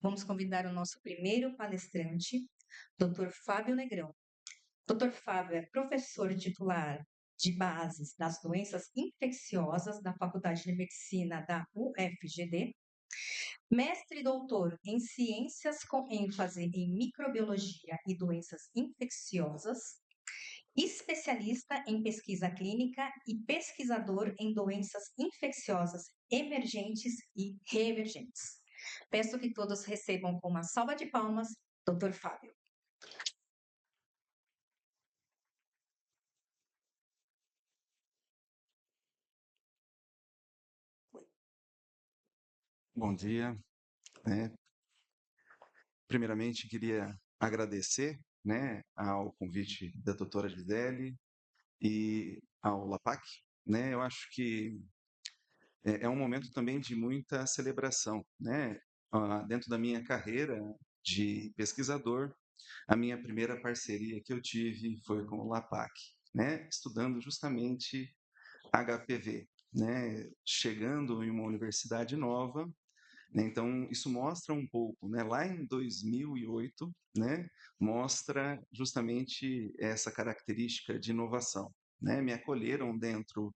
Vamos convidar o nosso primeiro palestrante, Dr. Fábio Negrão. Dr. Fábio é professor titular de bases das doenças infecciosas da Faculdade de Medicina da UFGD, mestre e doutor em ciências com ênfase em microbiologia e doenças infecciosas, especialista em pesquisa clínica e pesquisador em doenças infecciosas emergentes e reemergentes. Peço que todos recebam com uma salva de palmas, Dr. Fábio. Bom dia, né? Primeiramente, queria agradecer, né, ao convite da doutora Gisele e ao LAPAC, né? Eu acho que é um momento também de muita celebração, né? Dentro da minha carreira de pesquisador, a minha primeira parceria que eu tive foi com o LAPAC, né? Estudando justamente HPV, né? Chegando em uma universidade nova, né, então, isso mostra um pouco, né, lá em 2008, né, mostra justamente essa característica de inovação, né, me acolheram dentro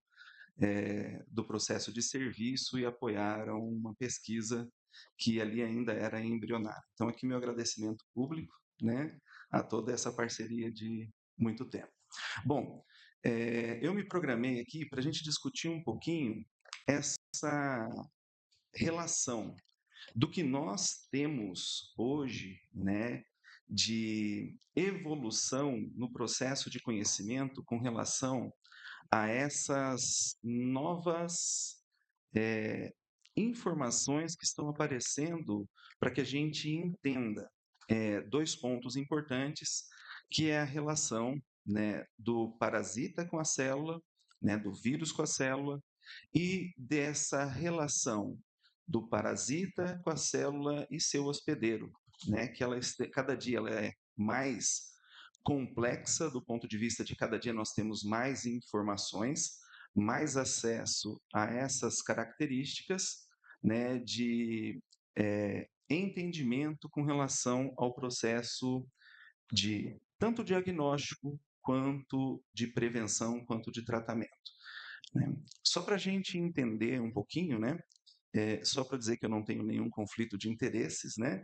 do processo de serviço e apoiaram uma pesquisa que ali ainda era embrionária. Então, aqui meu agradecimento público, né, a toda essa parceria de muito tempo. Bom, eu me programei aqui para a gente discutir um pouquinho essa relação do que nós temos hoje, né, de evolução no processo de conhecimento com relação a essas novas informações que estão aparecendo para que a gente entenda dois pontos importantes, que é a relação, né, do parasita com a célula, né, do vírus com a célula, e dessa relação do parasita com a célula e seu hospedeiro, né? Que cada dia ela é mais complexa do ponto de vista de cada dia nós temos mais informações, mais acesso a essas características, né? De entendimento com relação ao processo de tanto diagnóstico quanto de prevenção quanto de tratamento, né? Só para a gente entender um pouquinho, né? Só para dizer que eu não tenho nenhum conflito de interesses, né?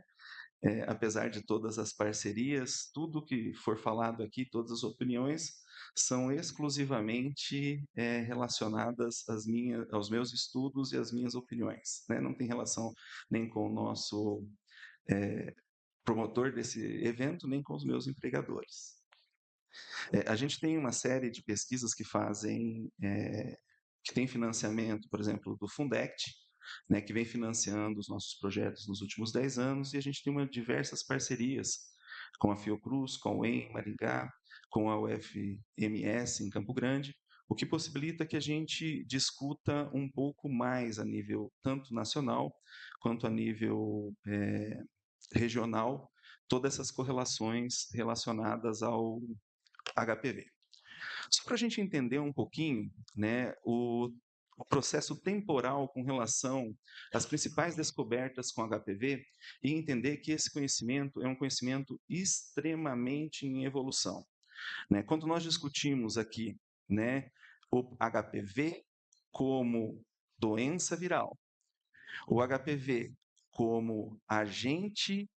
Apesar de todas as parcerias, tudo que for falado aqui, todas as opiniões, são exclusivamente relacionadas aos meus estudos e às minhas opiniões, né? Não tem relação nem com o nosso promotor desse evento, nem com os meus empregadores. A gente tem uma série de pesquisas que tem financiamento, por exemplo, do Fundect, né, que vem financiando os nossos projetos nos últimos 10 anos, e a gente tem diversas parcerias com a Fiocruz, com o EM, Maringá, com a UFMS em Campo Grande, o que possibilita que a gente discuta um pouco mais a nível tanto nacional quanto a nível regional, todas essas correlações relacionadas ao HPV. Só para a gente entender um pouquinho, né, o processo temporal com relação às principais descobertas com HPV e entender que esse conhecimento é um conhecimento extremamente em evolução, né? Quando nós discutimos aqui, né, o HPV como doença viral, o HPV como agente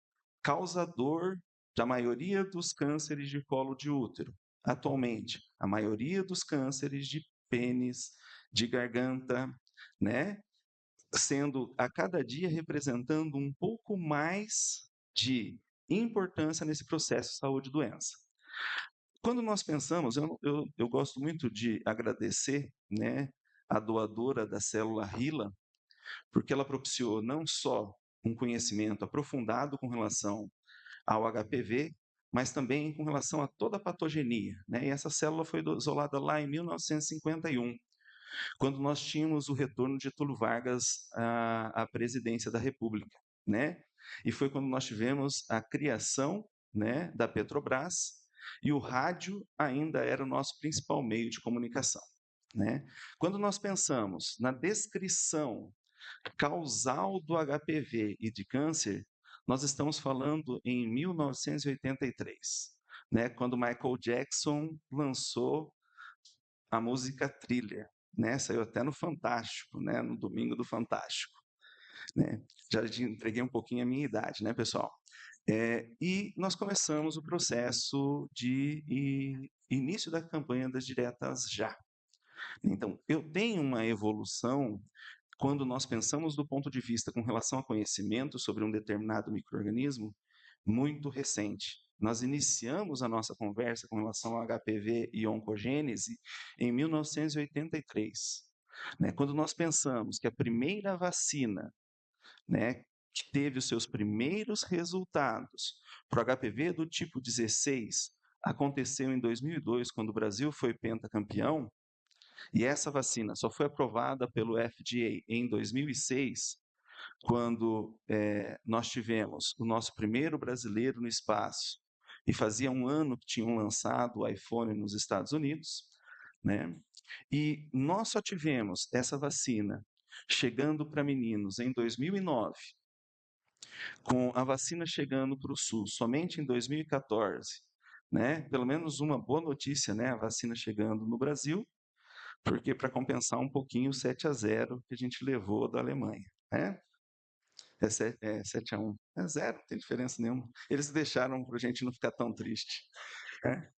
causador da maioria dos cânceres de colo de útero. Atualmente, a maioria dos cânceres de pênis, de garganta, né? Sendo a cada dia representando um pouco mais de importância nesse processo de saúde e doença. Quando nós pensamos, eu gosto muito de agradecer, né, a doadora da célula HeLa, porque ela propiciou não só um conhecimento aprofundado com relação ao HPV, mas também com relação a toda a patogenia, né? E essa célula foi isolada lá em 1951, quando nós tínhamos o retorno de Getúlio Vargas à presidência da República, né? E foi quando nós tivemos a criação, né, da Petrobras, e o rádio ainda era o nosso principal meio de comunicação, né? Quando nós pensamos na descrição causal do HPV e de câncer, nós estamos falando em 1983, né, quando Michael Jackson lançou a música Thriller, né, saiu até no Fantástico, né, no domingo do Fantástico, né. Já entreguei um pouquinho a minha idade, né, pessoal? E nós começamos o processo de início da campanha das diretas já. Então, eu tenho uma evolução quando nós pensamos do ponto de vista com relação a conhecimento sobre um determinado microorganismo muito recente. Nós iniciamos a nossa conversa com relação ao HPV e oncogênese em 1983, né? Quando nós pensamos que a primeira vacina, né, que teve os seus primeiros resultados para o HPV do tipo 16 aconteceu em 2002, quando o Brasil foi pentacampeão, e essa vacina só foi aprovada pelo FDA em 2006, quando nós tivemos o nosso primeiro brasileiro no espaço, e fazia um ano que tinham lançado o iPhone nos Estados Unidos, né? E nós só tivemos essa vacina chegando para meninos em 2009, com a vacina chegando para o Sul somente em 2014, né? Pelo menos uma boa notícia, né? A vacina chegando no Brasil, porque para compensar um pouquinho o 7-0 que a gente levou da Alemanha, né? É 7-1. É zero, não tem diferença nenhuma. Eles deixaram para a gente não ficar tão triste. Né?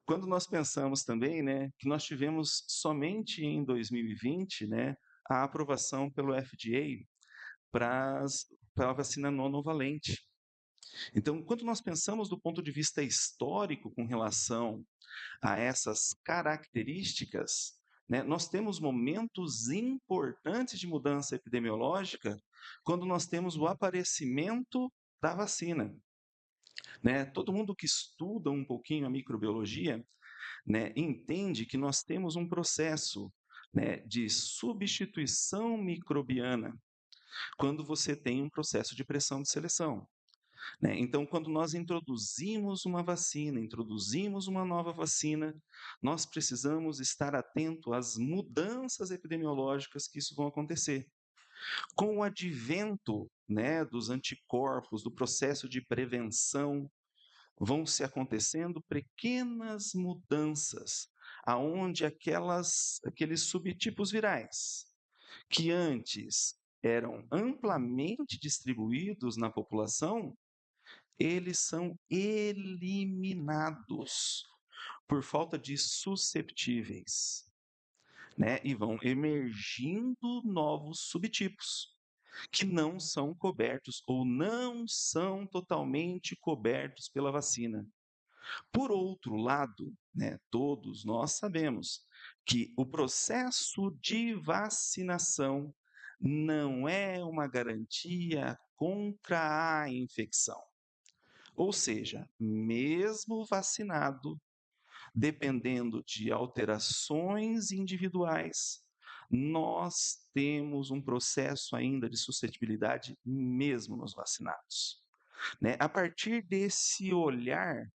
Quando nós pensamos também, né, que nós tivemos somente em 2020, né, a aprovação pelo FDA para a vacina nonovalente. Então, quando nós pensamos do ponto de vista histórico com relação a essas características, né, nós temos momentos importantes de mudança epidemiológica quando nós temos o aparecimento da vacina. Né? Todo mundo que estuda um pouquinho a microbiologia, né, entende que nós temos um processo, né, de substituição microbiana quando você tem um processo de pressão de seleção. Né? Então, quando nós introduzimos uma vacina, introduzimos uma nova vacina, nós precisamos estar atento às mudanças epidemiológicas que isso vão acontecer. Com o advento, né, dos anticorpos, do processo de prevenção, vão se acontecendo pequenas mudanças, aonde aqueles subtipos virais que antes eram amplamente distribuídos na população, eles são eliminados por falta de susceptíveis, né? E vão emergindo novos subtipos que não são cobertos ou não são totalmente cobertos pela vacina. Por outro lado, né, todos nós sabemos que o processo de vacinação não é uma garantia contra a infecção. Ou seja, mesmo vacinado, dependendo de alterações individuais, nós temos um processo ainda de suscetibilidade mesmo nos vacinados. Né? A partir desse olhar,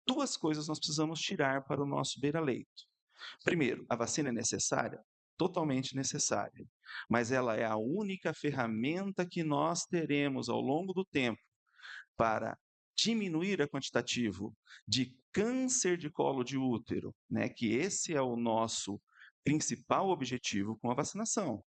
duas coisas nós precisamos tirar para o nosso beira-leito. Primeiro, a vacina é necessária? Totalmente necessária, mas ela é a única ferramenta que nós teremos ao longo do tempo para diminuir a quantitativo de câncer de colo de útero, né, que esse é o nosso principal objetivo com a vacinação.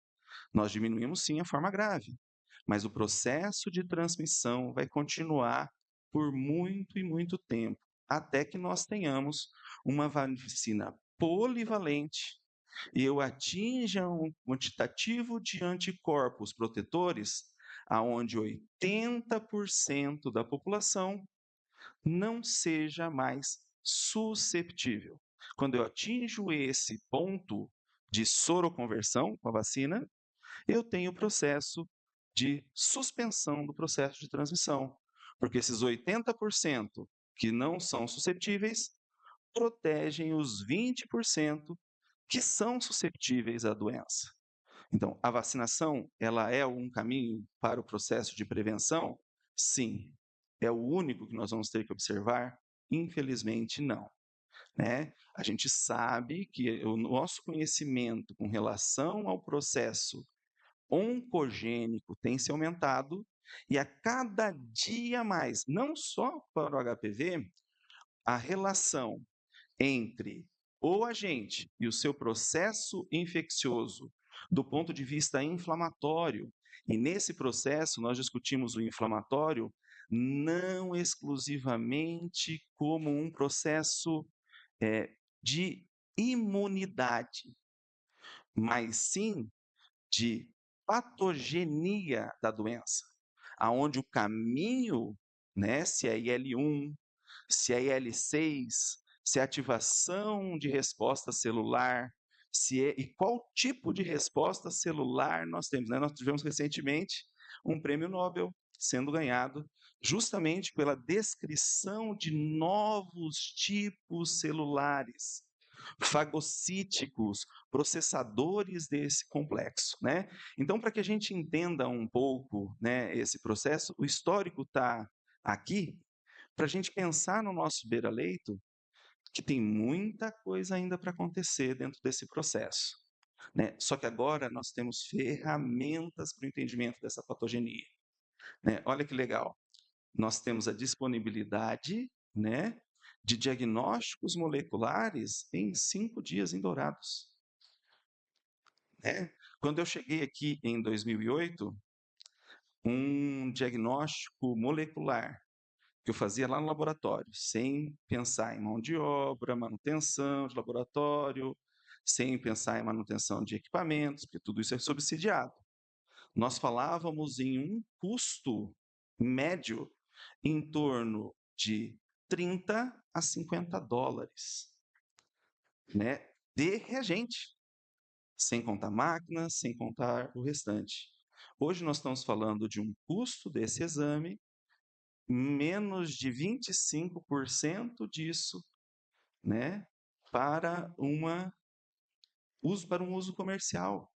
Nós diminuímos sim a forma grave, mas o processo de transmissão vai continuar por muito e muito tempo, até que nós tenhamos uma vacina polivalente e eu atinja um quantitativo de anticorpos protetores aonde 80% da população não seja mais susceptível. Quando eu atinjo esse ponto de soroconversão com a vacina, eu tenho o processo de suspensão do processo de transmissão, porque esses 80% que não são susceptíveis protegem os 20% que são susceptíveis à doença. Então, a vacinação, ela é um caminho para o processo de prevenção? Sim. É o único que nós vamos ter que observar? Infelizmente, não. Né? A gente sabe que o nosso conhecimento com relação ao processo oncogênico tem se aumentado E a cada dia mais, não só para o HPV, a relação entre o agente e o seu processo infeccioso, do ponto de vista inflamatório, e nesse processo nós discutimos o inflamatório não exclusivamente como um processo de imunidade, mas sim de patogenia da doença, aonde o caminho, né, se é IL-1, se é IL-6, se é ativação de resposta celular, se é e qual tipo de resposta celular nós temos, né? Nós tivemos recentemente um prêmio Nobel sendo ganhado justamente pela descrição de novos tipos celulares fagocíticos, processadores desse complexo, né? Então, para que a gente entenda um pouco, né, esse processo, o histórico está aqui para a gente pensar no nosso beira-leito que tem muita coisa ainda para acontecer dentro desse processo, né? Só que agora nós temos ferramentas para o entendimento dessa patogenia, né? Olha que legal, nós temos a disponibilidade, né, de diagnósticos moleculares em 5 dias em Dourados, né? Quando eu cheguei aqui em 2008, um diagnóstico molecular que eu fazia lá no laboratório, sem pensar em mão de obra, manutenção de laboratório, sem pensar em manutenção de equipamentos, porque tudo isso é subsidiado. Nós falávamos em um custo médio em torno de 30 a 50 dólares, né, de reagente, sem contar máquinas, sem contar o restante. Hoje nós estamos falando de um custo desse exame, menos de 25% disso, né, para para um uso comercial.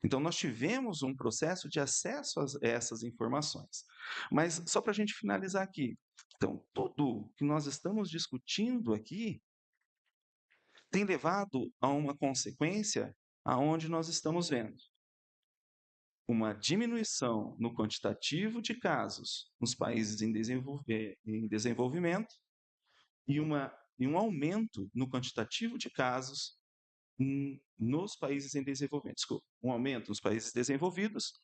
Então, nós tivemos um processo de acesso a essas informações. Mas, só para a gente finalizar aqui, então, tudo que nós estamos discutindo aqui tem levado a uma consequência aonde nós estamos vendo uma diminuição no quantitativo de casos nos países em desenvolvimento e, e um aumento no quantitativo de casos nos países em desenvolvimento. Desculpa, um aumento nos países desenvolvidos,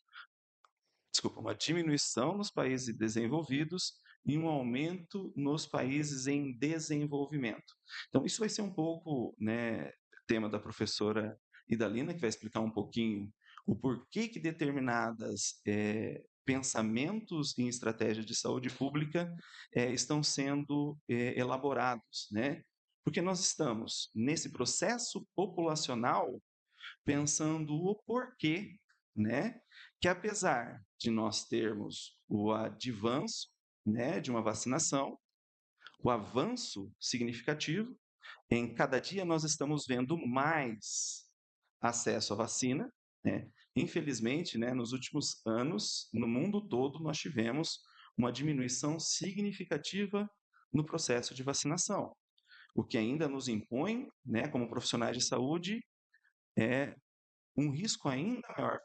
desculpa, uma diminuição nos países desenvolvidos e um aumento nos países em desenvolvimento. Então, isso vai ser um pouco, né, tema da professora Idalina, que vai explicar um pouquinho o porquê que determinadas pensamentos em estratégia de saúde pública estão sendo elaborados, né? Porque nós estamos nesse processo populacional pensando o porquê, né, que apesar de nós termos o advanço, né, de uma vacinação, o avanço significativo, em cada dia nós estamos vendo mais acesso à vacina, né? Infelizmente, né, nos últimos anos, no mundo todo, nós tivemos uma diminuição significativa no processo de vacinação, o que ainda nos impõe, né, como profissionais de saúde, é um risco ainda maior.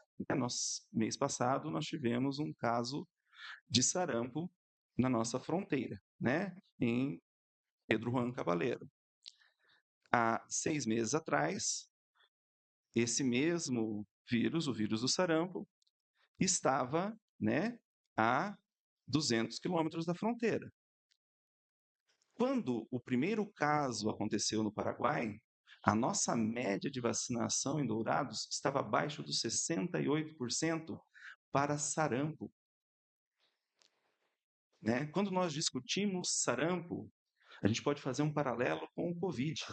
Mês passado, nós tivemos um caso de sarampo na nossa fronteira, né, em Pedro Juan Cabaleiro. Há 6 meses atrás, esse mesmo vírus, o vírus do sarampo, estava, né, a 200 quilômetros da fronteira. Quando o primeiro caso aconteceu no Paraguai, a nossa média de vacinação em Dourados estava abaixo dos 68% para sarampo. Né? Quando nós discutimos sarampo, a gente pode fazer um paralelo com o Covid.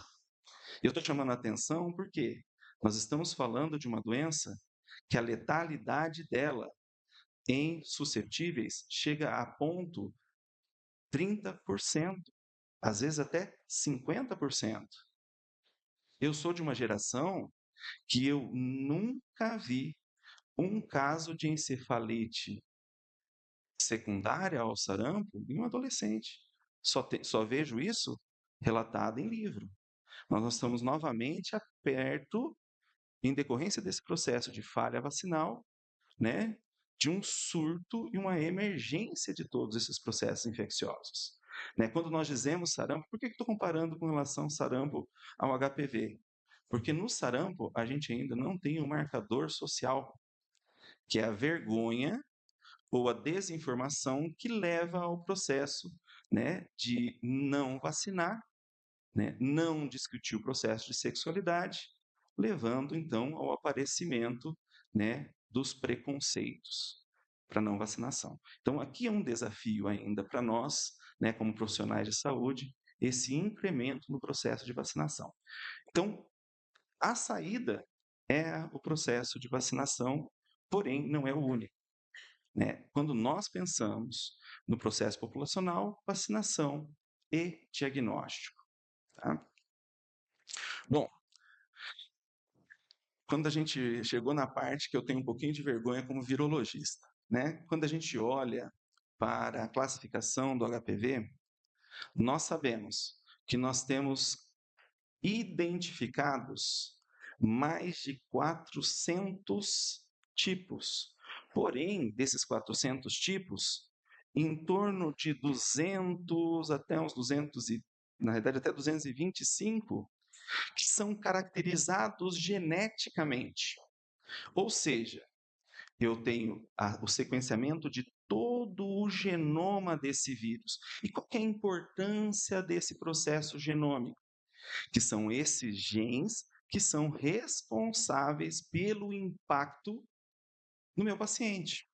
E eu estou chamando a atenção porque nós estamos falando de uma doença que a letalidade dela em suscetíveis chega a ponto 30%, às vezes até 50%. Eu sou de uma geração que eu nunca vi um caso de encefalite secundária ao sarampo em um adolescente. Só vejo isso relatado em livro. Nós estamos novamente perto, em decorrência desse processo de falha vacinal, né, de um surto e uma emergência de todos esses processos infecciosos. Né? Quando nós dizemos sarampo, por que estou comparando com relação ao sarampo ao HPV? Porque no sarampo a gente ainda não tem um marcador social, que é a vergonha ou a desinformação que leva ao processo, né, de não vacinar, né, não discutir o processo de sexualidade, levando então ao aparecimento, né, dos preconceitos para não vacinação. Então, aqui é um desafio ainda para nós, né, como profissionais de saúde, esse incremento no processo de vacinação. Então, a saída é o processo de vacinação, porém não é o único. Né? Quando nós pensamos no processo populacional, vacinação e diagnóstico. Tá? Bom, quando a gente chegou na parte que eu tenho um pouquinho de vergonha como virologista, né? Quando a gente olha para a classificação do HPV, nós sabemos que nós temos identificados mais de 400 tipos. Porém, desses 400 tipos, em torno de 200 até uns 200 e, na verdade até 225, que são caracterizados geneticamente. Ou seja, eu tenho o sequenciamento de todo o genoma desse vírus. E qual é a importância desse processo genômico? Que são esses genes que são responsáveis pelo impacto no meu paciente.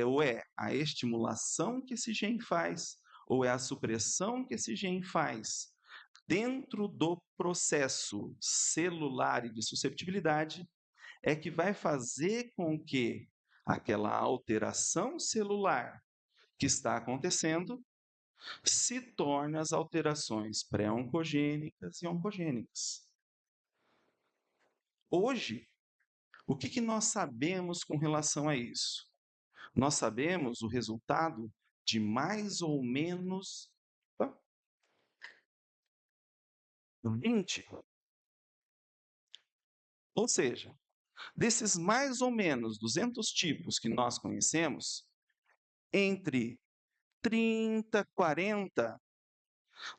Ou é a estimulação que esse gene faz, ou é a supressão que esse gene faz dentro do processo celular e de susceptibilidade, é que vai fazer com que aquela alteração celular que está acontecendo se torne as alterações pré-oncogênicas e oncogênicas. Hoje, o que nós sabemos com relação a isso? Nós sabemos o resultado de mais ou menos 20. Ou seja, desses mais ou menos 200 tipos que nós conhecemos, entre 30, 40,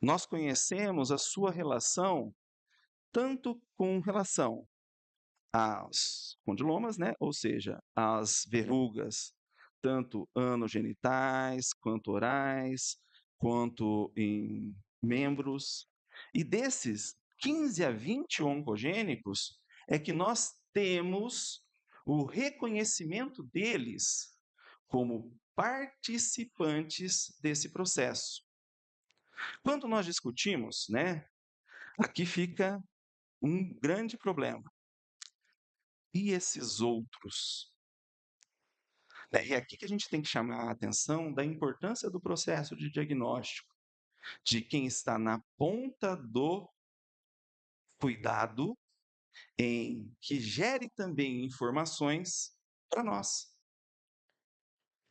nós conhecemos a sua relação tanto com relação às condilomas, né? Ou seja, as verrugas, tanto anogenitais, quanto orais, quanto em membros. E desses 15 a 20 oncogênicos, é que nós temos o reconhecimento deles como participantes desse processo. Quando nós discutimos, né, aqui fica um grande problema. E esses outros? E é aqui que a gente tem que chamar a atenção da importância do processo de diagnóstico, de quem está na ponta do cuidado, em que gere também informações para nós.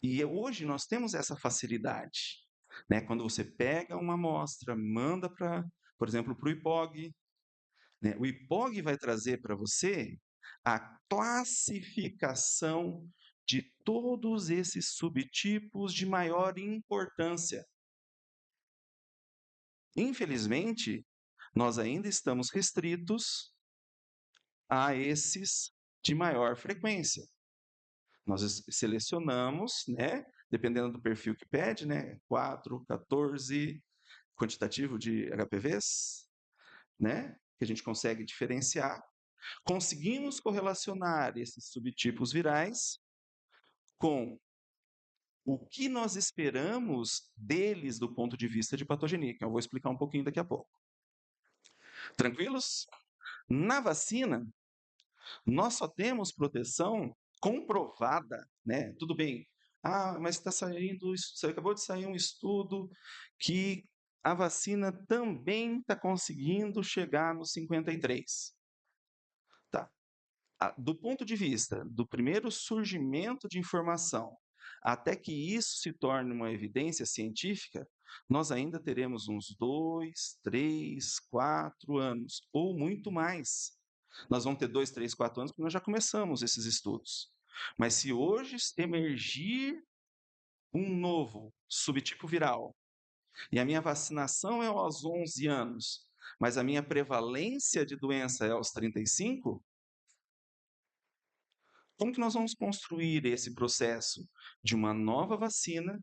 E hoje nós temos essa facilidade. Né? Quando você pega uma amostra, manda para, por exemplo, para o IPOG, né? O IPOG vai trazer para você a classificação de todos esses subtipos de maior importância. Infelizmente, nós ainda estamos restritos a esses de maior frequência. Nós selecionamos, né, dependendo do perfil que pede, né, 4, 14, quantitativo de HPVs, né, que a gente consegue diferenciar. Conseguimos correlacionar esses subtipos virais com o que nós esperamos deles do ponto de vista de patogenia, que eu vou explicar um pouquinho daqui a pouco. Tranquilos? Na vacina, nós só temos proteção comprovada, né? Tudo bem. Ah, mas está saindo, acabou de sair um estudo que a vacina também está conseguindo chegar nos 53. Tá. Do ponto de vista do primeiro surgimento de informação até que isso se torne uma evidência científica, nós ainda teremos uns 2, 3, 4 anos, ou muito mais. Nós vamos ter 2, 3, 4 anos, porque nós já começamos esses estudos. Mas se hoje emergir um novo subtipo viral e a minha vacinação é aos 11 anos, mas a minha prevalência de doença é aos 35, como que nós vamos construir esse processo de uma nova vacina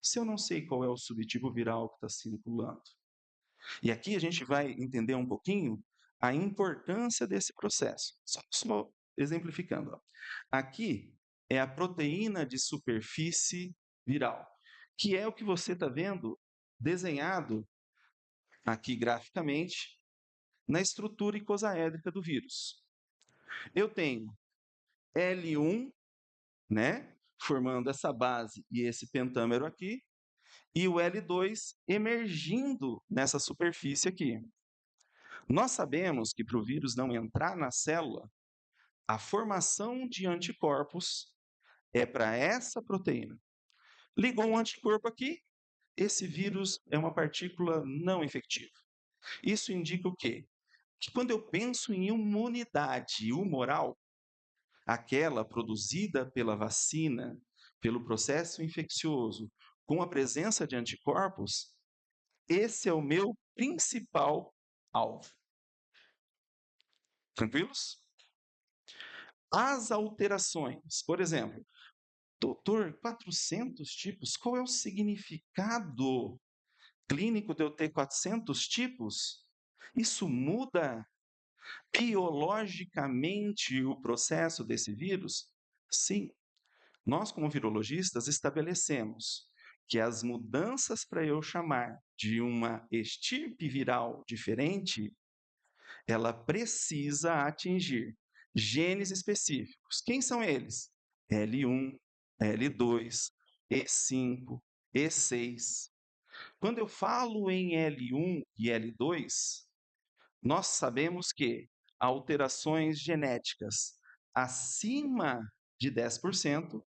se eu não sei qual é o subtipo viral que está circulando? E aqui a gente vai entender um pouquinho a importância desse processo. Só exemplificando. Ó. Aqui é a proteína de superfície viral, que é o que você está vendo desenhado aqui graficamente na estrutura icosaédrica do vírus. Eu tenho L1, né, formando essa base e esse pentâmero aqui, e o L2 emergindo nessa superfície aqui. Nós sabemos que para o vírus não entrar na célula, a formação de anticorpos é para essa proteína. Ligou um anticorpo aqui, esse vírus é uma partícula não infectiva. Isso indica o quê? Que quando eu penso em imunidade humoral, aquela produzida pela vacina, pelo processo infeccioso, com a presença de anticorpos, esse é o meu principal alvo. Tranquilos? As alterações, por exemplo, doutor, 400 tipos, qual é o significado clínico de eu ter 400 tipos? Isso muda biologicamente o processo desse vírus? Sim. Nós, como virologistas, estabelecemos que as mudanças para eu chamar de uma estirpe viral diferente, ela precisa atingir genes específicos. Quem são eles? L1, L2, E5, E6. Quando eu falo em L1 e L2, nós sabemos que alterações genéticas acima de 10%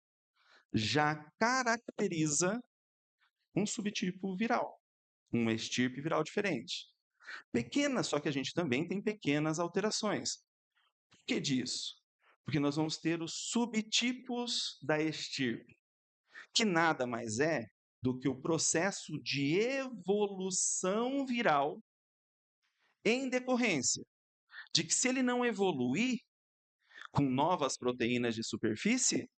já caracteriza um subtipo viral, uma estirpe viral diferente. Pequena, só que a gente também tem pequenas alterações. Por que disso? Porque nós vamos ter os subtipos da estirpe, que nada mais é do que o processo de evolução viral em decorrência de que, se ele não evoluir com novas proteínas de superfície,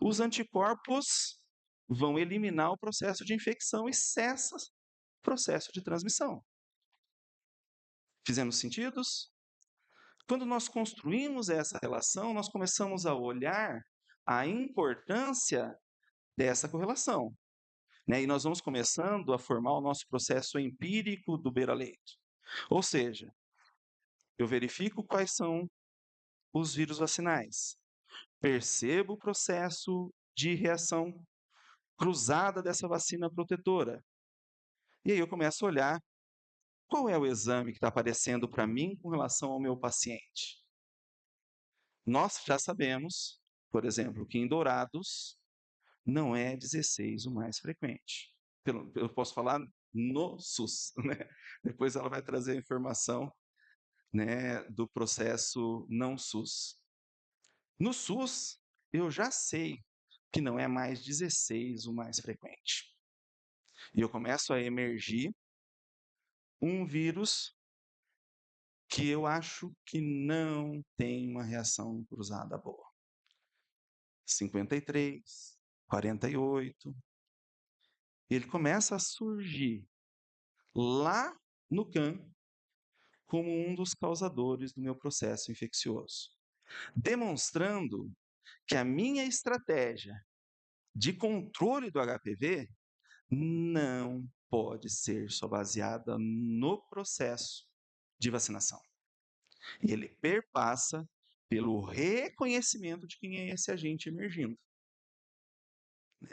os anticorpos vão eliminar o processo de infecção e cessa o processo de transmissão. Fizemos sentidos? Quando nós construímos essa relação, nós começamos a olhar a importância dessa correlação. Né? E nós vamos começando a formar o nosso processo empírico do beira-leito. Ou seja, eu verifico quais são os vírus vacinais, percebo o processo de reação cruzada dessa vacina protetora. E aí eu começo a olhar qual é o exame que está aparecendo para mim com relação ao meu paciente. Nós já sabemos, por exemplo, que em dourados não é 16 o mais frequente. Eu posso falar no SUS, né? Depois ela vai trazer a informação, né, do processo não SUS. No SUS, eu já sei que não é mais 16 o mais frequente. E eu começo a emergir um vírus que eu acho que não tem uma reação cruzada boa. 53, 48. Ele começa a surgir lá no CAN como um dos causadores do meu processo infeccioso, demonstrando que a minha estratégia de controle do HPV não pode ser só baseada no processo de vacinação. Ele perpassa pelo reconhecimento de quem é esse agente emergindo.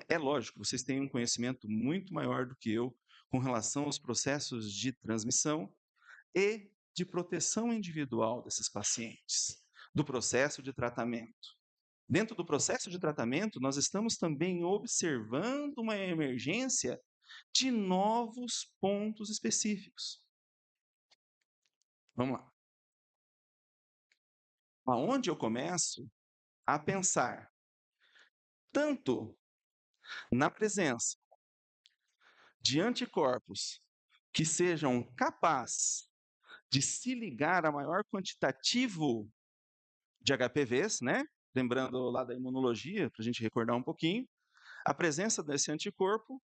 É lógico, vocês têm um conhecimento muito maior do que eu com relação aos processos de transmissão e de proteção individual desses pacientes, do processo de tratamento. Dentro do processo de tratamento, nós estamos também observando uma emergência de novos pontos específicos. Vamos lá. Aonde eu começo a pensar tanto na presença de anticorpos que sejam capazes de se ligar a maior quantitativo de HPVs, né? Lembrando lá da imunologia, para a gente recordar um pouquinho, a presença desse anticorpo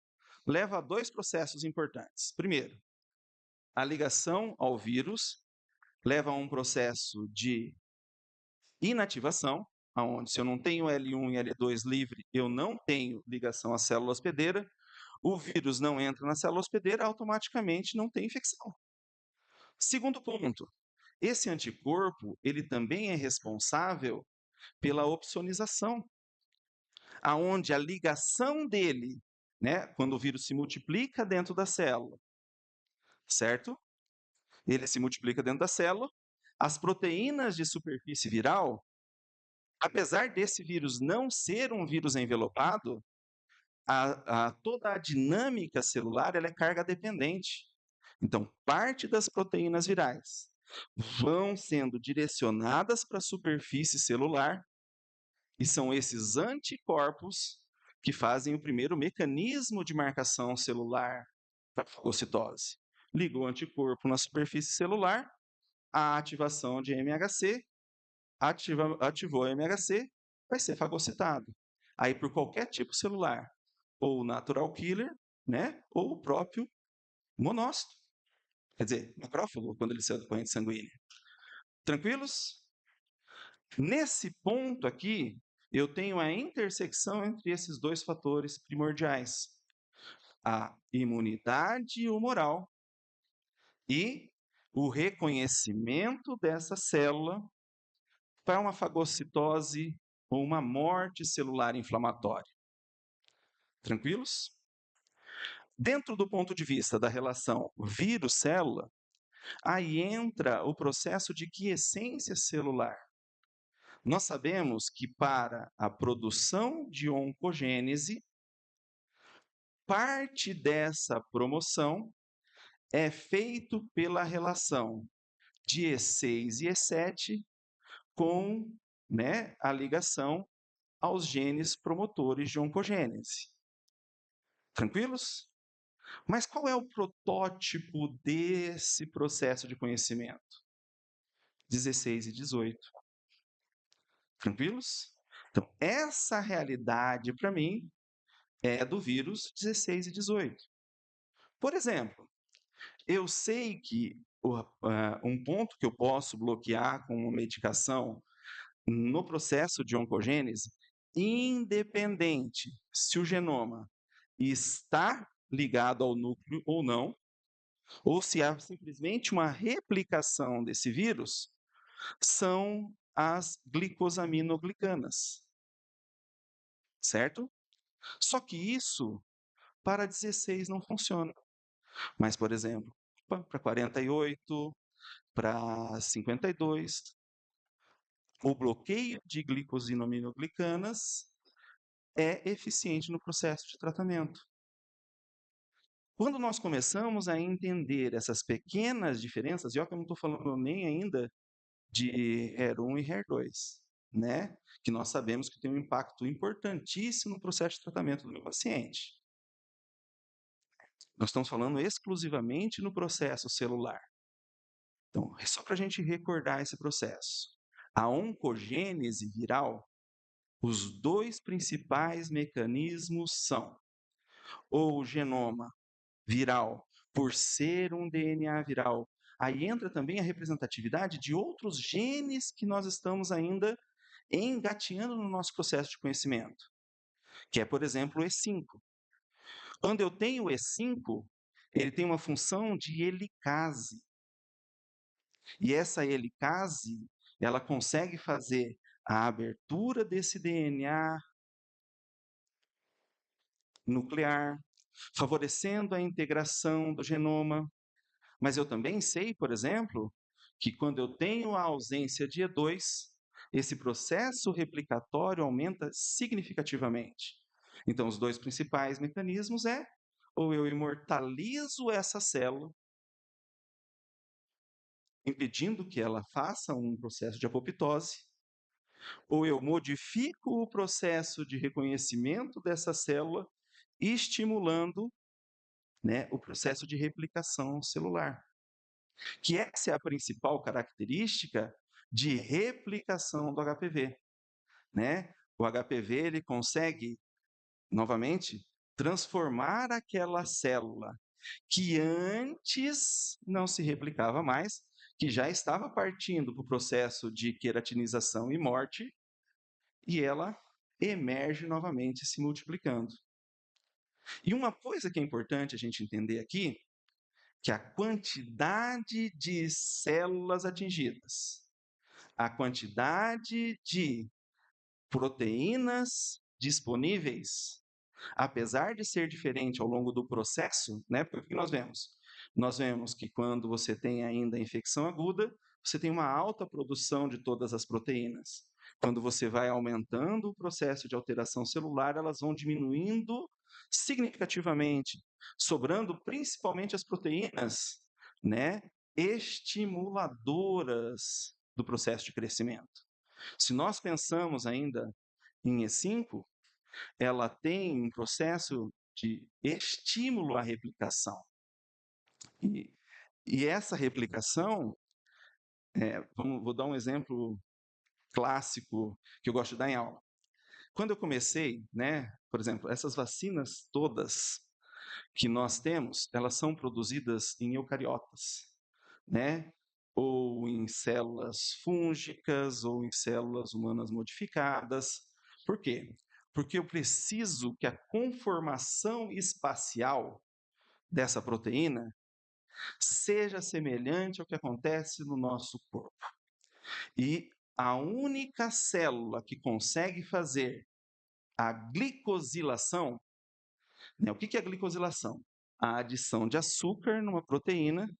leva a dois processos importantes. Primeiro, a ligação ao vírus leva a um processo de inativação, aonde se eu não tenho L1 e L2 livre, eu não tenho ligação à célula hospedeira, o vírus não entra na célula hospedeira, automaticamente não tem infecção. Segundo ponto, esse anticorpo, ele também é responsável pela opsonização, aonde a ligação dele, né, quando o vírus se multiplica dentro da célula, certo? Ele se multiplica dentro da célula, as proteínas de superfície viral, apesar desse vírus não ser um vírus envelopado, toda a dinâmica celular ela é carga dependente. Então, parte das proteínas virais vão sendo direcionadas para a superfície celular e são esses anticorpos que fazem o primeiro mecanismo de marcação celular para a fagocitose. Liga o anticorpo na superfície celular, a ativação de MHC, ativou o MHC, vai ser fagocitado. Aí, por qualquer tipo celular, ou natural killer, né, ou o próprio monócito. Quer dizer, macrófago, quando ele saiu da corrente sanguínea. Tranquilos? Nesse ponto aqui, eu tenho a intersecção entre esses dois fatores primordiais: a imunidade humoral e o reconhecimento dessa célula para uma fagocitose ou uma morte celular inflamatória. Tranquilos? Dentro do ponto de vista da relação vírus-célula, aí entra o processo de quiescência celular. Nós sabemos que para a produção de oncogênese, parte dessa promoção é feito pela relação de E6 e E7 com, né, a ligação aos genes promotores de oncogênese. Tranquilos? Mas qual é o protótipo desse processo de conhecimento? 16 e 18. Tranquilos? Então, essa realidade, para mim, é do vírus 16 e 18. Por exemplo, eu sei que um ponto que eu posso bloquear com uma medicação no processo de oncogênese, independente se o genoma está ligado ao núcleo ou não, ou se há simplesmente uma replicação desse vírus, são as glicosaminoglicanas, certo? Só que isso para 16 não funciona. Mas, por exemplo, para 48, para 52, o bloqueio de glicosaminoglicanas é eficiente no processo de tratamento. Quando nós começamos a entender essas pequenas diferenças, e olha que eu não estou falando nem ainda de HER1 e HER2, né? Que nós sabemos que tem um impacto importantíssimo no processo de tratamento do meu paciente. Nós estamos falando exclusivamente no processo celular. Então, é só para a gente recordar esse processo. A oncogênese viral, os dois principais mecanismos são ou o genoma viral, por ser um DNA viral. Aí entra também a representatividade de outros genes que nós estamos ainda engateando no nosso processo de conhecimento, que é, por exemplo, o E5. Quando eu tenho o E5, ele tem uma função de helicase. E essa helicase, ela consegue fazer a abertura desse DNA nuclear, favorecendo a integração do genoma. Mas eu também sei, por exemplo, que quando eu tenho a ausência de E2, esse processo replicatório aumenta significativamente. Então, os dois principais mecanismos é ou eu imortalizo essa célula, impedindo que ela faça um processo de apoptose, ou eu modifico o processo de reconhecimento dessa célula, estimulando, né, o processo de replicação celular, que essa é a principal característica de replicação do HPV, né? O HPV ele consegue, novamente, transformar aquela célula que antes não se replicava mais, que já estava partindo para o processo de queratinização e morte, e ela emerge novamente se multiplicando. E uma coisa que é importante a gente entender aqui, que a quantidade de células atingidas, a quantidade de proteínas disponíveis, apesar de ser diferente ao longo do processo, né? Porque o que nós vemos? Nós vemos que quando você tem ainda a infecção aguda, você tem uma alta produção de todas as proteínas. Quando você vai aumentando o processo de alteração celular, elas vão diminuindo significativamente, sobrando principalmente as proteínas, né, estimuladoras do processo de crescimento. Se nós pensamos ainda em E5, ela tem um processo de estímulo à replicação. E, e essa replicação, vou dar um exemplo clássico que eu gosto de dar em aula. Quando eu comecei, né, por exemplo, essas vacinas todas que nós temos, elas são produzidas em eucariotas, né? Ou em células fúngicas, ou em células humanas modificadas. Por quê? Porque eu preciso que a conformação espacial dessa proteína seja semelhante ao que acontece no nosso corpo. E a única célula que consegue fazer a glicosilação, né? O que é a glicosilação? A adição de açúcar numa proteína.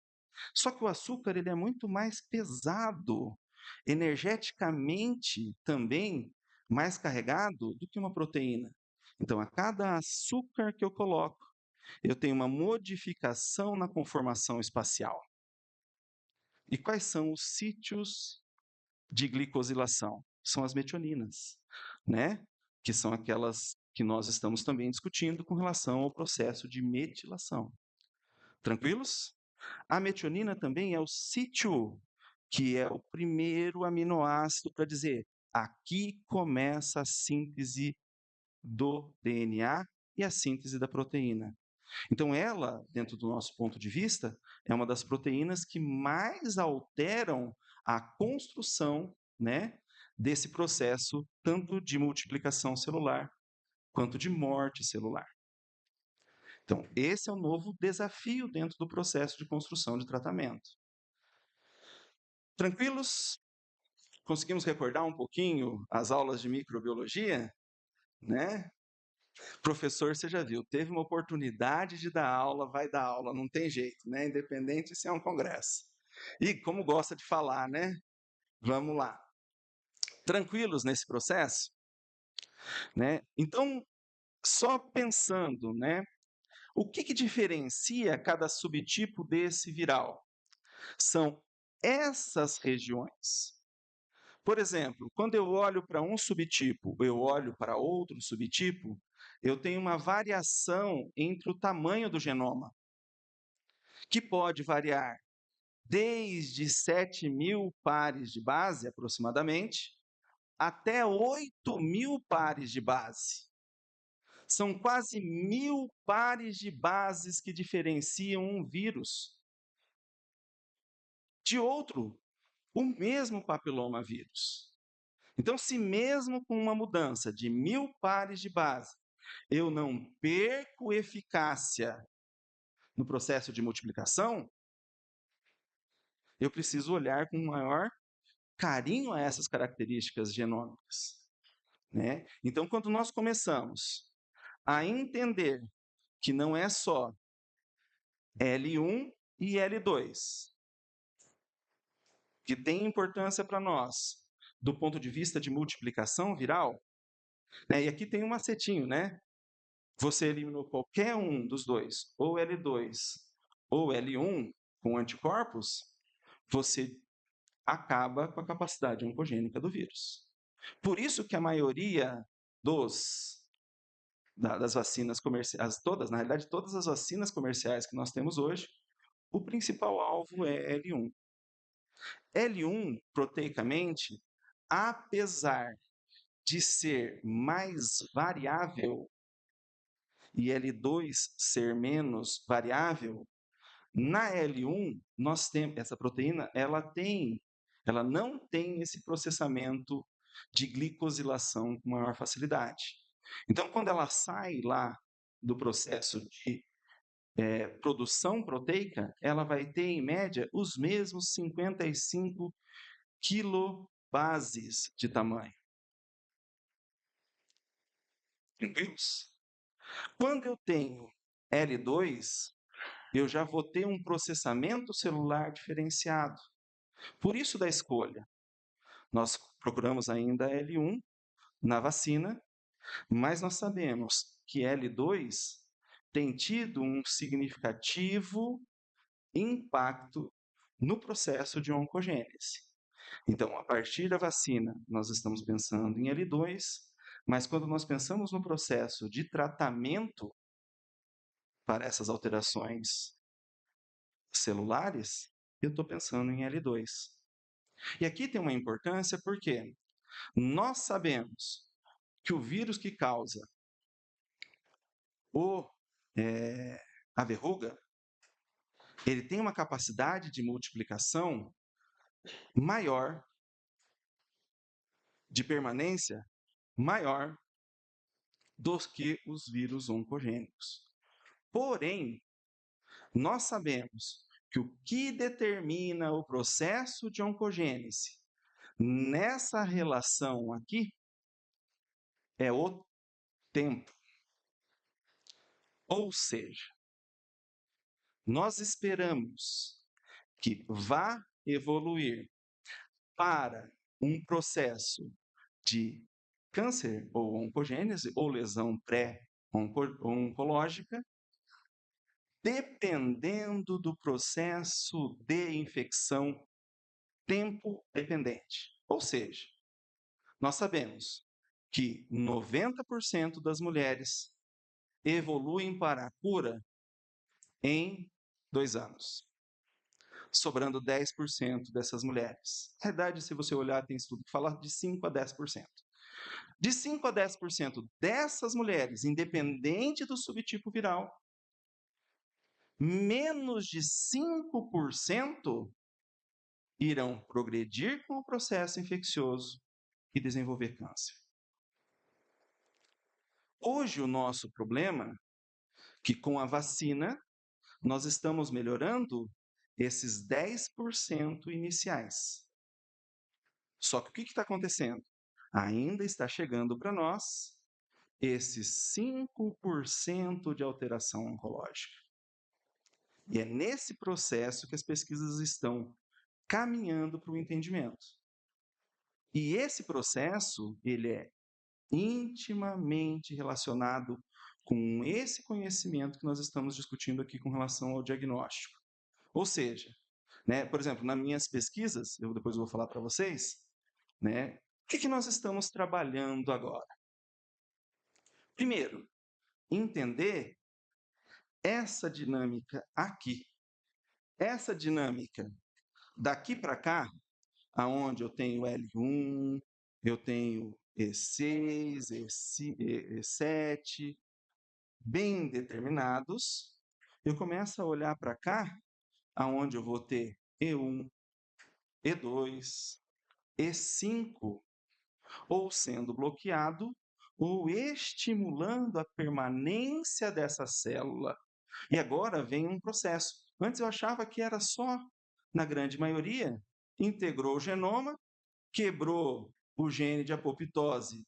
Só que o açúcar ele é muito mais pesado, energeticamente também mais carregado do que uma proteína. Então, a cada açúcar que eu coloco, eu tenho uma modificação na conformação espacial. E quais são os sítios de glicosilação? São as metioninas, né? Que são aquelas que nós estamos também discutindo com relação ao processo de metilação. Tranquilos? A metionina também é o sítio, que é o primeiro aminoácido para dizer aqui começa a síntese do DNA e a síntese da proteína. Então, ela, dentro do nosso ponto de vista, é uma das proteínas que mais alteram a construção, né, desse processo, tanto de multiplicação celular quanto de morte celular. Então, esse é o novo desafio dentro do processo de construção de tratamento. Tranquilos? Conseguimos recordar um pouquinho as aulas de microbiologia? Né? Professor, você já viu, teve uma oportunidade de dar aula, vai dar aula, não tem jeito, né? Independente se é um congresso. E como gosta de falar, né? Vamos lá. Tranquilos nesse processo? Né? Então, só pensando, né? O que diferencia cada subtipo desse viral? São essas regiões. Por exemplo, quando eu olho para um subtipo, eu olho para outro subtipo, eu tenho uma variação entre o tamanho do genoma, que pode variar desde 7.000 pares de base, aproximadamente, até 8.000 pares de base. São quase 1.000 pares de bases que diferenciam um vírus de outro, o mesmo papilomavírus. Então, se mesmo com uma mudança de 1.000 pares de base, eu não perco eficácia no processo de multiplicação, eu preciso olhar com maior carinho a essas características genômicas, né? Então, quando nós começamos a entender que não é só L1 e L2, que tem importância para nós do ponto de vista de multiplicação viral, né? E aqui tem um macetinho, né? Você eliminou qualquer um dos dois, ou L2 ou L1, com anticorpos, você acaba com a capacidade oncogênica do vírus. Por isso que a maioria das vacinas comerciais, todas, na realidade, todas as vacinas comerciais que nós temos hoje, o principal alvo é L1. L1, proteicamente, apesar de ser mais variável e L2 ser menos variável, na L1 nós temos essa proteína, ela não tem esse processamento de glicosilação com maior facilidade. Então, quando ela sai lá do processo de produção proteica, ela vai ter, em média, os mesmos 55 kilobases de tamanho. Tranquilos? Quando eu tenho L2, eu já vou ter um processamento celular diferenciado. Por isso da escolha. Nós procuramos ainda L1 na vacina, mas nós sabemos que L2 tem tido um significativo impacto no processo de oncogênese. Então, a partir da vacina, nós estamos pensando em L2, mas quando nós pensamos no processo de tratamento para essas alterações celulares, eu estou pensando em L2. E aqui tem uma importância porque nós sabemos que o vírus que causa o, a verruga, ele tem uma capacidade de multiplicação maior, de permanência maior do que os vírus oncogênicos. Porém, nós sabemos que o que determina o processo de oncogênese nessa relação aqui é o tempo. Ou seja, nós esperamos que vá evoluir para um processo de câncer ou oncogênese ou lesão pré-oncológica, dependendo do processo de infecção tempo dependente. Ou seja, nós sabemos que 90% das mulheres evoluem para a cura em 2 anos, sobrando 10% dessas mulheres. Na verdade, se você olhar, tem estudo que fala de 5 a 10%. De 5 a 10% dessas mulheres, independente do subtipo viral, menos de 5% irão progredir com o processo infeccioso e desenvolver câncer. Hoje, o nosso problema é que com a vacina, nós estamos melhorando esses 10% iniciais. Só que o que está acontecendo? Ainda está chegando para nós esses 5% de alteração oncológica. E é nesse processo que as pesquisas estão caminhando para o entendimento. E esse processo, ele é intimamente relacionado com esse conhecimento que nós estamos discutindo aqui com relação ao diagnóstico. Ou seja, né, por exemplo, nas minhas pesquisas, eu depois vou falar para vocês, né, o que nós estamos trabalhando agora? Primeiro, entender essa dinâmica aqui. Essa dinâmica daqui para cá, aonde eu tenho L1, eu tenho E6, E7, bem determinados, eu começo a olhar para cá, aonde eu vou ter E1, E2, E5, ou sendo bloqueado, ou estimulando a permanência dessa célula. E agora vem um processo. Antes eu achava que era só, na grande maioria, integrou o genoma, quebrou o gene de apoptose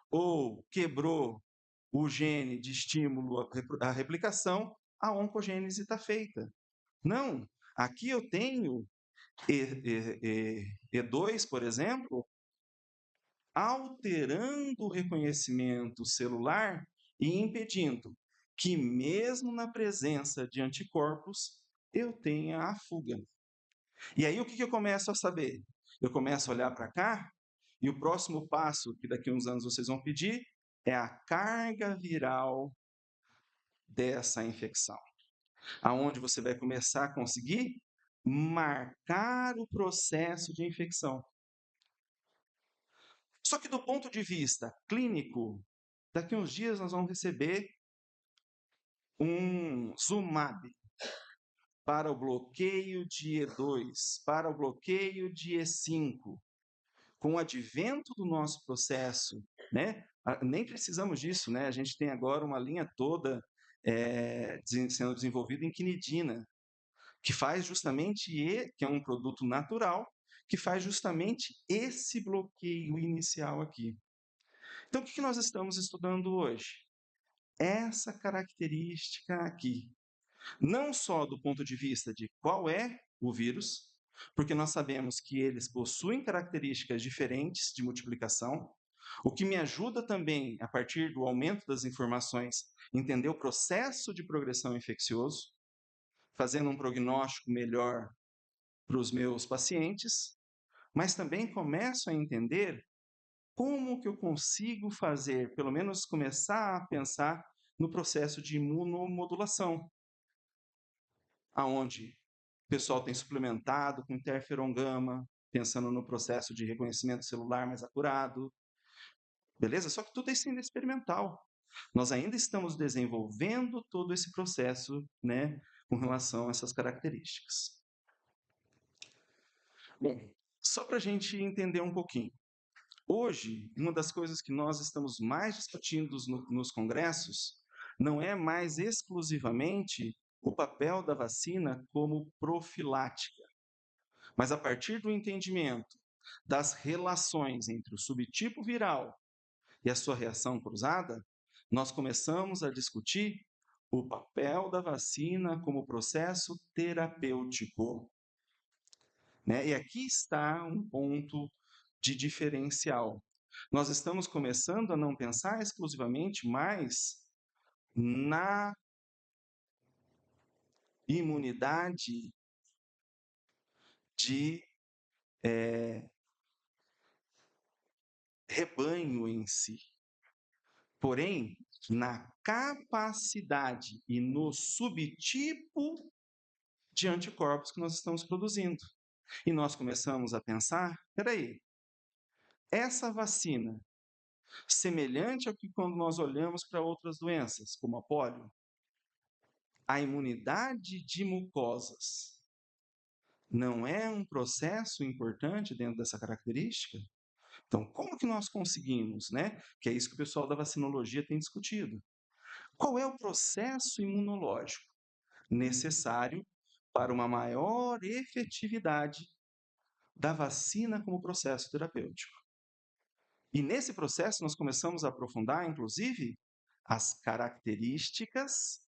ou quebrou o gene de estímulo à replicação, a oncogênese está feita. Não, aqui eu tenho E2, por exemplo, alterando o reconhecimento celular e impedindo que, mesmo na presença de anticorpos, eu tenha a fuga. E aí o que eu começo a saber? Eu começo a olhar para cá E o próximo passo, que daqui a uns anos vocês vão pedir, é a carga viral dessa infecção, aonde você vai começar a conseguir marcar o processo de infecção. Só que do ponto de vista clínico, daqui a uns dias nós vamos receber um Zumab para o bloqueio de E2, para o bloqueio de E5. Com o advento do nosso processo, né? Nem precisamos disso, né? A gente tem agora uma linha toda sendo desenvolvida em quinidina, que faz justamente, que é um produto natural, que faz justamente esse bloqueio inicial aqui. Então, o que nós estamos estudando hoje? Essa característica aqui. Não só do ponto de vista de qual é o vírus, porque nós sabemos que eles possuem características diferentes de multiplicação, o que me ajuda também, a partir do aumento das informações, entender o processo de progressão infeccioso, fazendo um prognóstico melhor para os meus pacientes, mas também começo a entender como que eu consigo fazer, pelo menos começar a pensar no processo de imunomodulação, aonde o pessoal tem suplementado com interferon gama, pensando no processo de reconhecimento celular mais acurado, beleza? Só que tudo isso ainda é experimental. Nós ainda estamos desenvolvendo todo esse processo, né, com relação a essas características. Bom, só para a gente entender um pouquinho. Hoje, uma das coisas que nós estamos mais discutindo nos congressos não é mais exclusivamente o papel da vacina como profilática, mas a partir do entendimento das relações entre o subtipo viral e a sua reação cruzada, nós começamos a discutir o papel da vacina como processo terapêutico, né? E aqui está um ponto de diferencial. Nós estamos começando a não pensar exclusivamente mais na imunidade de rebanho em si, porém, na capacidade e no subtipo de anticorpos que nós estamos produzindo. E nós começamos a pensar, peraí, essa vacina, semelhante ao que quando nós olhamos para outras doenças, como a polio, a imunidade de mucosas não é um processo importante dentro dessa característica? Então, como que nós conseguimos, né? Que é isso que o pessoal da vacinologia tem discutido. Qual é o processo imunológico necessário para uma maior efetividade da vacina como processo terapêutico? E nesse processo nós começamos a aprofundar, inclusive, as características,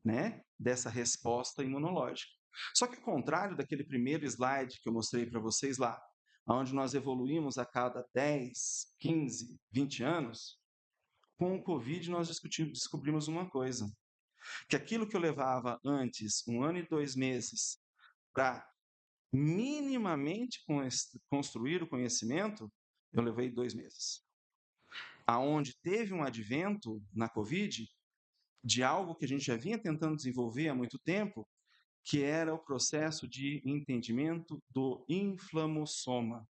né, dessa resposta imunológica. Só que ao contrário daquele primeiro slide que eu mostrei para vocês lá, onde nós evoluímos a cada 10, 15, 20 anos, com o Covid nós descobrimos uma coisa, que aquilo que eu levava antes 1 ano e 2 meses para minimamente construir o conhecimento, eu levei 2 meses. Aonde teve um advento na Covid de algo que a gente já vinha tentando desenvolver há muito tempo, que era o processo de entendimento do inflamossoma,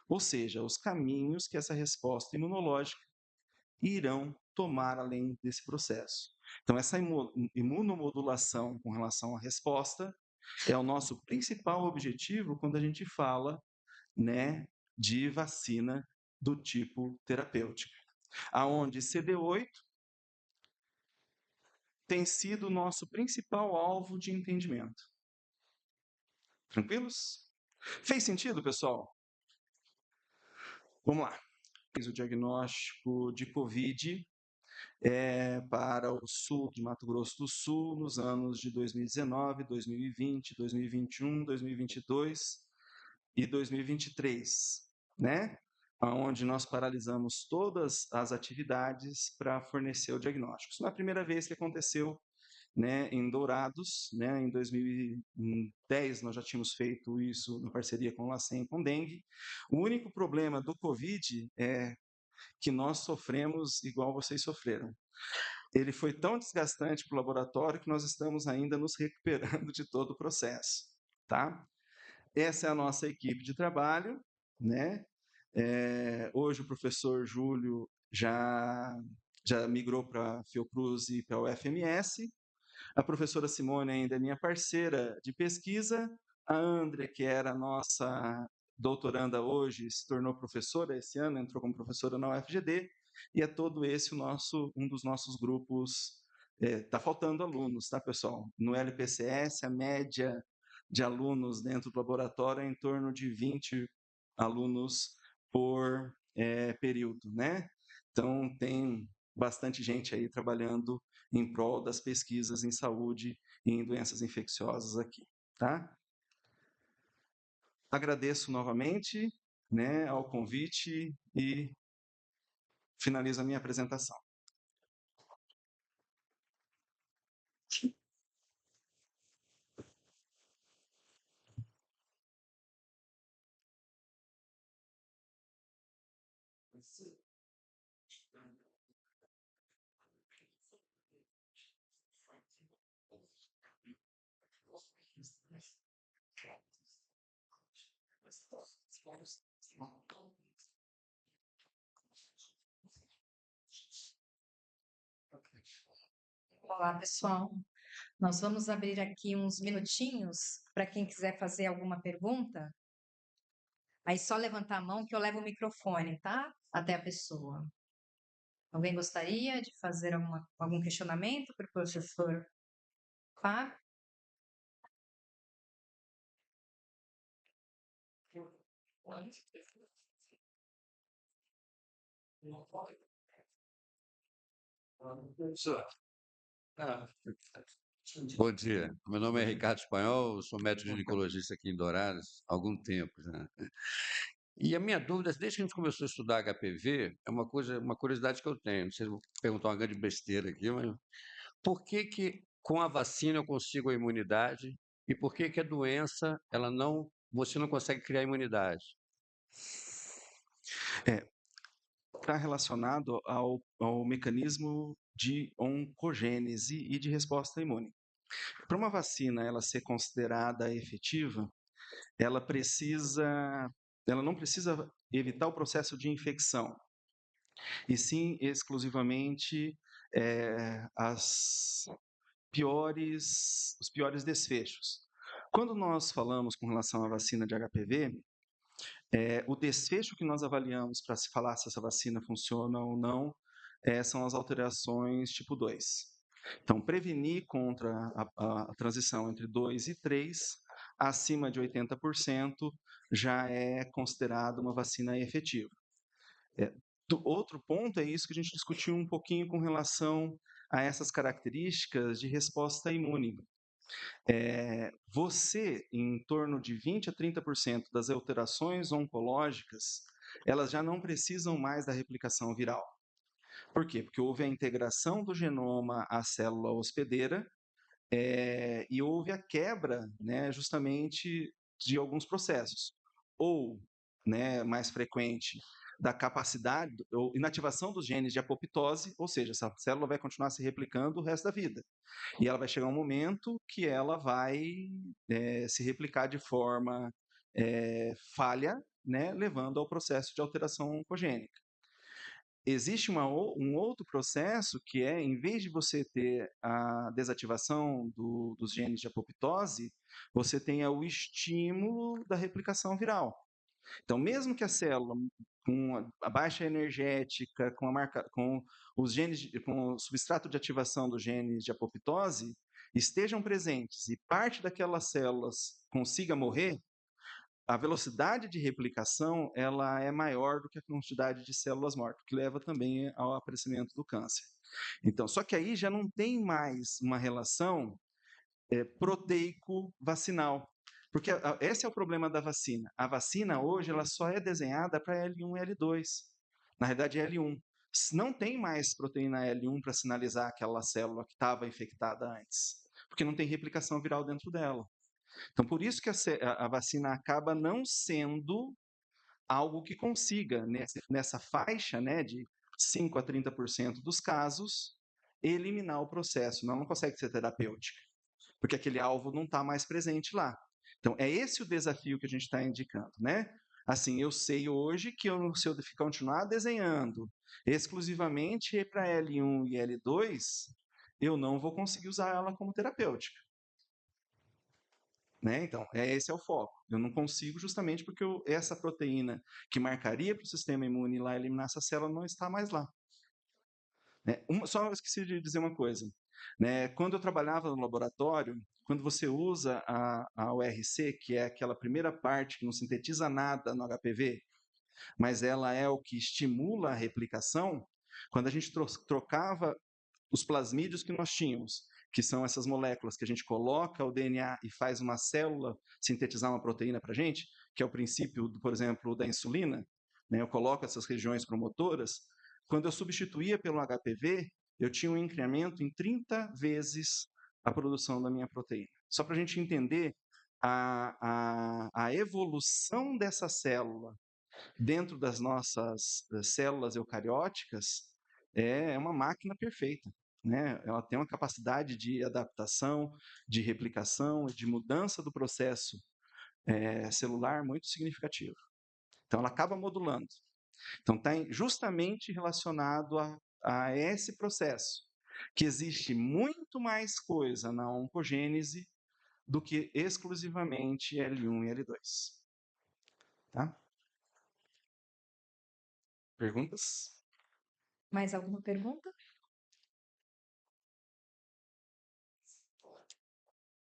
ou seja, os caminhos que essa resposta imunológica irão tomar além desse processo. Então, essa imunomodulação com relação à resposta é o nosso principal objetivo quando a gente fala, né, de vacina do tipo terapêutica, aonde CD8 tem sido o nosso principal alvo de entendimento. Tranquilos? Fez sentido, pessoal? Vamos lá. Fiz o diagnóstico de Covid para o sul de Mato Grosso do Sul nos anos de 2019, 2020, 2021, 2022 e 2023, né? Onde nós paralisamos todas as atividades para fornecer o diagnóstico. Isso não é a primeira vez que aconteceu né, em Dourados, né, em 2010 nós já tínhamos feito isso em parceria com o LACEN e com dengue. O único problema do Covid é que nós sofremos igual vocês sofreram. Ele foi tão desgastante para o laboratório que nós estamos ainda nos recuperando de todo o processo, tá? Essa é a nossa equipe de trabalho, né? Hoje o professor Júlio já migrou para a Fiocruz e para a UFMS. A professora Simone ainda é minha parceira de pesquisa. A André, que era a nossa doutoranda hoje, se tornou professora esse ano, entrou como professora na UFGD, e é todo esse um dos nossos grupos. Está faltando alunos, tá, pessoal? No LPCS, a média de alunos dentro do laboratório é em torno de 20 alunos por período, né? Então, tem bastante gente aí trabalhando em prol das pesquisas em saúde e em doenças infecciosas aqui, tá? Agradeço novamente, né, ao convite e finalizo a minha apresentação. Olá, pessoal. Nós vamos abrir aqui uns minutinhos para quem quiser fazer alguma pergunta. Aí só levantar a mão que eu levo o microfone, tá? Até a pessoa. Alguém gostaria de fazer algum questionamento para o professor Fábio? Bom dia, meu nome é Ricardo Espanhol, eu sou médico ginecologista aqui em Dourados há algum tempo já. E a minha dúvida, desde que a gente começou a estudar HPV, é uma curiosidade que eu tenho, não sei se vou perguntar uma grande besteira aqui, mas por que que com a vacina eu consigo a imunidade e por que que a doença, você não consegue criar imunidade? Está relacionado ao mecanismo de oncogênese e de resposta imune. Para uma vacina ela ser considerada efetiva, ela não precisa evitar o processo de infecção, e sim exclusivamente os piores desfechos. Quando nós falamos com relação à vacina de HPV, o desfecho que nós avaliamos para se falar se essa vacina funciona ou não são as alterações tipo 2. Então, prevenir contra a transição entre 2 e 3, acima de 80%, já é considerado uma vacina efetiva. Outro ponto é isso que a gente discutiu um pouquinho com relação a essas características de resposta imune. Você, em torno de 20 a 30% das alterações oncológicas, elas já não precisam mais da replicação viral. Por quê? Porque houve a integração do genoma à célula hospedeira e houve a quebra, né, justamente de alguns processos. Ou, né, mais frequente, da capacidade ou inativação dos genes de apoptose, ou seja, essa célula vai continuar se replicando o resto da vida. E ela vai chegar um momento que ela vai se replicar de forma falha, né, levando ao processo de alteração oncogênica. Existe um outro processo que é, em vez de você ter a desativação dos genes de apoptose, você tenha o estímulo da replicação viral. Então, mesmo que a célula com a baixa energética, com os genes, com o substrato de ativação dos genes de apoptose estejam presentes e parte daquelas células consiga morrer, a velocidade de replicação ela é maior do que a quantidade de células mortas, que leva também ao aparecimento do câncer. Então, só que aí já não tem mais uma relação proteico-vacinal, porque esse é o problema da vacina. A vacina hoje ela só é desenhada para L1 e L2, na realidade L1. não tem mais proteína L1 para sinalizar aquela célula que estava infectada antes, porque não tem replicação viral dentro dela. Então, por isso que a vacina acaba não sendo algo que consiga, nessa faixa, né, de 5 a 30% dos casos, eliminar o processo. Não consegue ser terapêutica, porque aquele alvo não está mais presente lá. Então, é esse o desafio que a gente está indicando, né? Assim, eu sei hoje que se eu continuar desenhando exclusivamente para L1 e L2, eu não vou conseguir usar ela como terapêutica. Né? Então, esse é o foco. Eu não consigo justamente porque essa proteína que marcaria para o sistema imune ir lá eliminar essa célula não está mais lá. Né? Só eu esqueci de dizer uma coisa. Né? Quando eu trabalhava no laboratório, quando você usa a URC, que é aquela primeira parte que não sintetiza nada no HPV, mas ela é o que estimula a replicação, quando a gente trocava os plasmídios que nós tínhamos, que são essas moléculas que a gente coloca o DNA e faz uma célula sintetizar uma proteína para a gente, que é o princípio, por exemplo, da insulina, né? Eu coloco essas regiões promotoras. Quando eu substituía pelo HPV, eu tinha um incremento em 30 vezes a produção da minha proteína. Só para a gente entender a evolução dessa célula dentro das nossas células eucarióticas é uma máquina perfeita. Né? Ela tem uma capacidade de adaptação, de replicação, de mudança do processo celular muito significativa. Então, ela acaba modulando. Então, está justamente relacionado a esse processo, que existe muito mais coisa na oncogênese do que exclusivamente L1 e L2. Tá? Perguntas? Mais alguma pergunta?